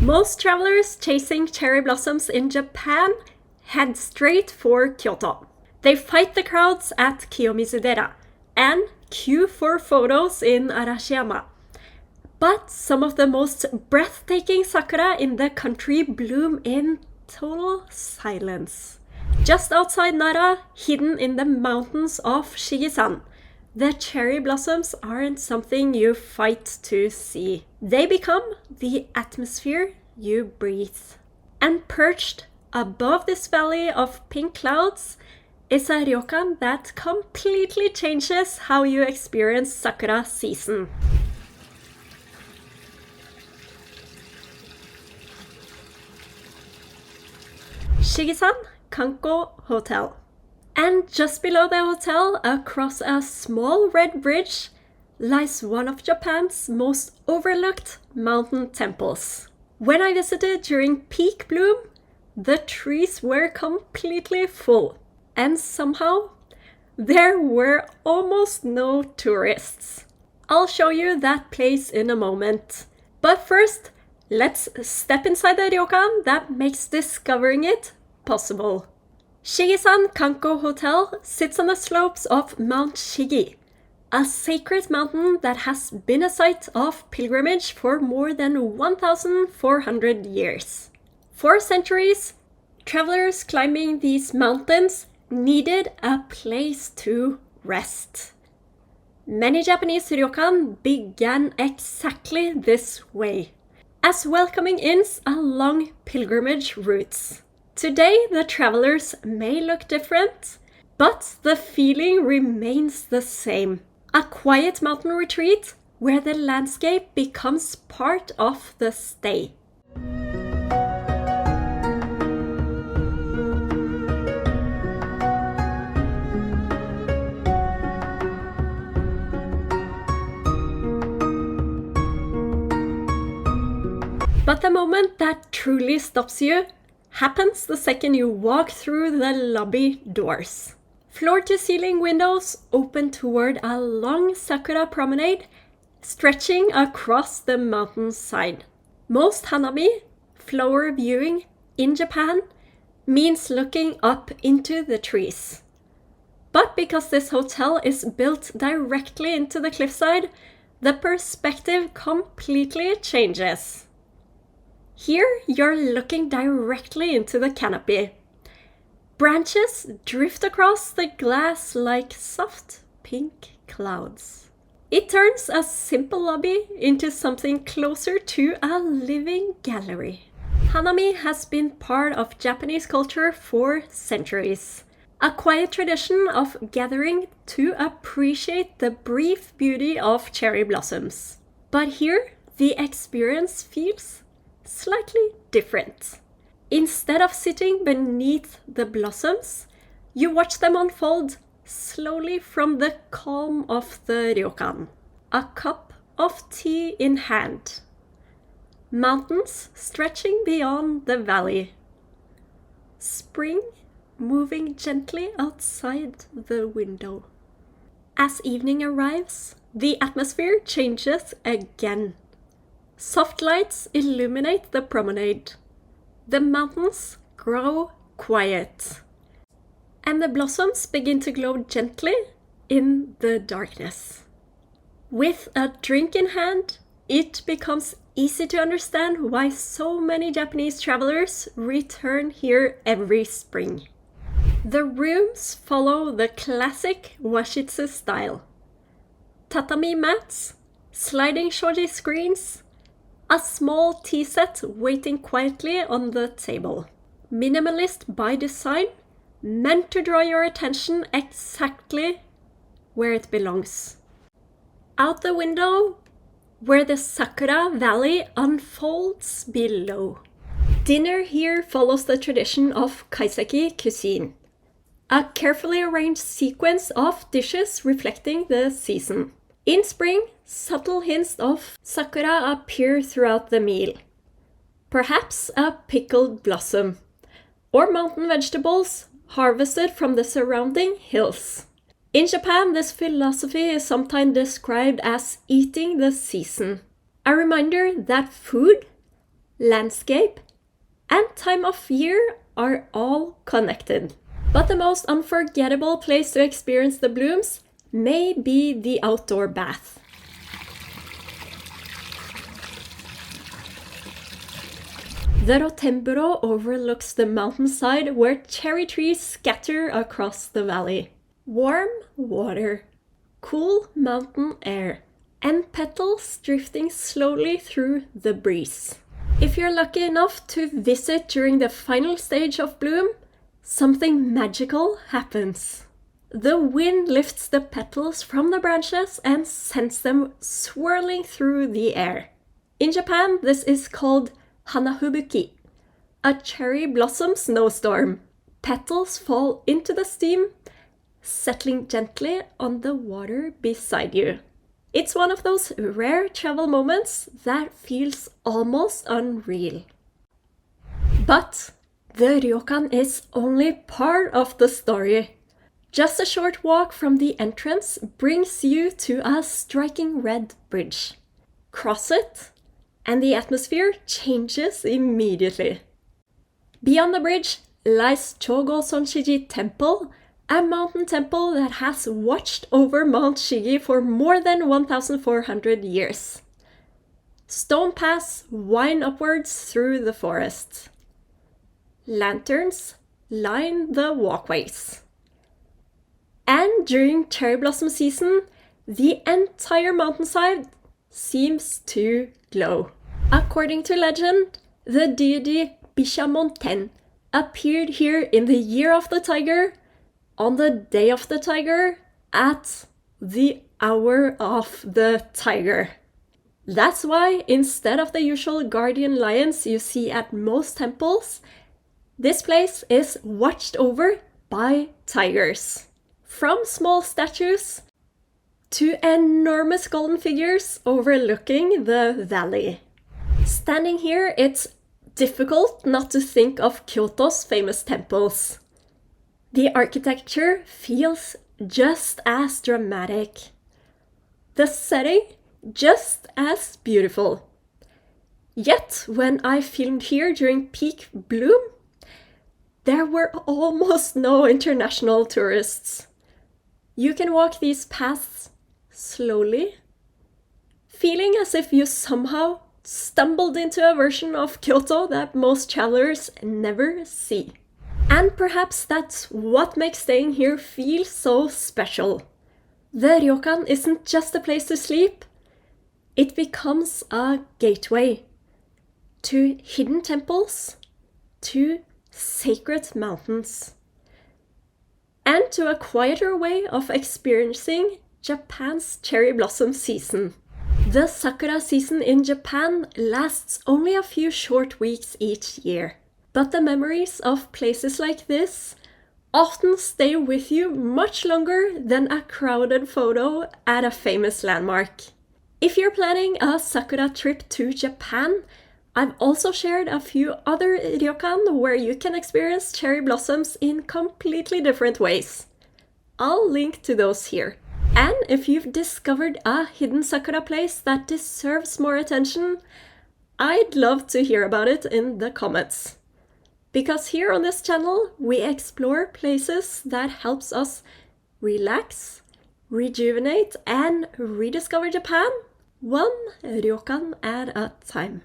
Most travelers chasing cherry blossoms in Japan head straight for Kyoto. They fight the crowds at Kiyomizu-dera and queue for photos in Arashiyama. But some of the most breathtaking sakura in the country bloom in total silence. Just outside Nara, hidden in the mountains of Shigisan, the cherry blossoms aren't something you fight to see. They become the atmosphere you breathe. And perched above this valley of pink clouds is a ryokan that completely changes how you experience sakura season. Shigisan Kanko Hotel. And just below the hotel, across a small red bridge, lies one of Japan's most overlooked mountain temples. When I visited during peak bloom, the trees were completely full, and somehow there were almost no tourists. I'll show you that place in a moment. But first, let's step inside the ryokan that makes discovering it possible. Shigisan Kanko Hotel sits on the slopes of Mount Shigi, a sacred mountain that has been a site of pilgrimage for more than 1,400 years. For centuries, travelers climbing these mountains needed a place to rest. Many Japanese ryokan began exactly this way, as welcoming inns along pilgrimage routes. Today, the travelers may look different, but the feeling remains the same. A quiet mountain retreat where the landscape becomes part of the stay. But the moment that truly stops you happens the second you walk through the lobby doors. Floor-to-ceiling windows open toward a long sakura promenade stretching across the mountainside. Most hanami, flower viewing, in Japan means looking up into the trees. But because this hotel is built directly into the cliffside, the perspective completely changes. Here, you're looking directly into the canopy. Branches drift across the glass like soft pink clouds. It turns a simple lobby into something closer to a living gallery. Hanami has been part of Japanese culture for centuries. A quiet tradition of gathering to appreciate the brief beauty of cherry blossoms. But here, the experience feels slightly different. Instead of sitting beneath the blossoms, you watch them unfold slowly from the calm of the ryokan. A cup of tea in hand. Mountains stretching beyond the valley. Spring moving gently outside the window. As evening arrives, the atmosphere changes again. Soft lights illuminate the promenade. The mountains grow quiet. And the blossoms begin to glow gently in the darkness. With a drink in hand, it becomes easy to understand why so many Japanese travelers return here every spring. The rooms follow the classic washitsu style. Tatami mats, sliding shoji screens, a small tea set waiting quietly on the table. Minimalist by design, meant to draw your attention exactly where it belongs. Out the window, where the Sakura Valley unfolds below. Dinner here follows the tradition of Kaiseki cuisine, a carefully arranged sequence of dishes reflecting the season. In spring, subtle hints of sakura appear throughout the meal. Perhaps a pickled blossom, or mountain vegetables harvested from the surrounding hills. In Japan, this philosophy is sometimes described as eating the season, a reminder that food, landscape, and time of year are all connected. But the most unforgettable place to experience the blooms may be the outdoor bath. The Rotenburo overlooks the mountainside where cherry trees scatter across the valley. Warm water, cool mountain air, and petals drifting slowly through the breeze. If you're lucky enough to visit during the final stage of bloom, something magical happens. The wind lifts the petals from the branches and sends them swirling through the air. In Japan, this is called Hana-fubuki, a cherry blossom snowstorm. Petals fall into the steam, settling gently on the water beside you. It's one of those rare travel moments that feels almost unreal. But the Ryokan is only part of the story. Just a short walk from the entrance brings you to a striking red bridge. Cross it, and the atmosphere changes immediately. Beyond the bridge lies Chogosonshi-ji Temple, a mountain temple that has watched over Mount Shigi for more than 1,400 years. Stone paths wind upwards through the forest. Lanterns line the walkways. And during cherry blossom season, the entire mountainside seems to glow. According to legend, the deity Bishamonten appeared here in the year of the tiger, on the day of the tiger, at the hour of the tiger. That's why instead of the usual guardian lions you see at most temples, this place is watched over by tigers. From small statues to enormous golden figures overlooking the valley. Standing here, it's difficult not to think of Kyoto's famous temples. The architecture feels just as dramatic. The setting just as beautiful. Yet, when I filmed here during peak bloom, there were almost no international tourists. You can walk these paths slowly, feeling as if you somehow stumbled into a version of Kyoto that most travelers never see. And perhaps that's what makes staying here feel so special. The Ryokan isn't just a place to sleep, it becomes a gateway to hidden temples, to sacred mountains, and to a quieter way of experiencing Japan's cherry blossom season. The sakura season in Japan lasts only a few short weeks each year, but the memories of places like this often stay with you much longer than a crowded photo at a famous landmark. If you're planning a sakura trip to Japan, I've also shared a few other ryokan where you can experience cherry blossoms in completely different ways. I'll link to those here. And if you've discovered a hidden sakura place that deserves more attention, I'd love to hear about it in the comments. Because here on this channel, we explore places that helps us relax, rejuvenate, and rediscover Japan, one ryokan at a time.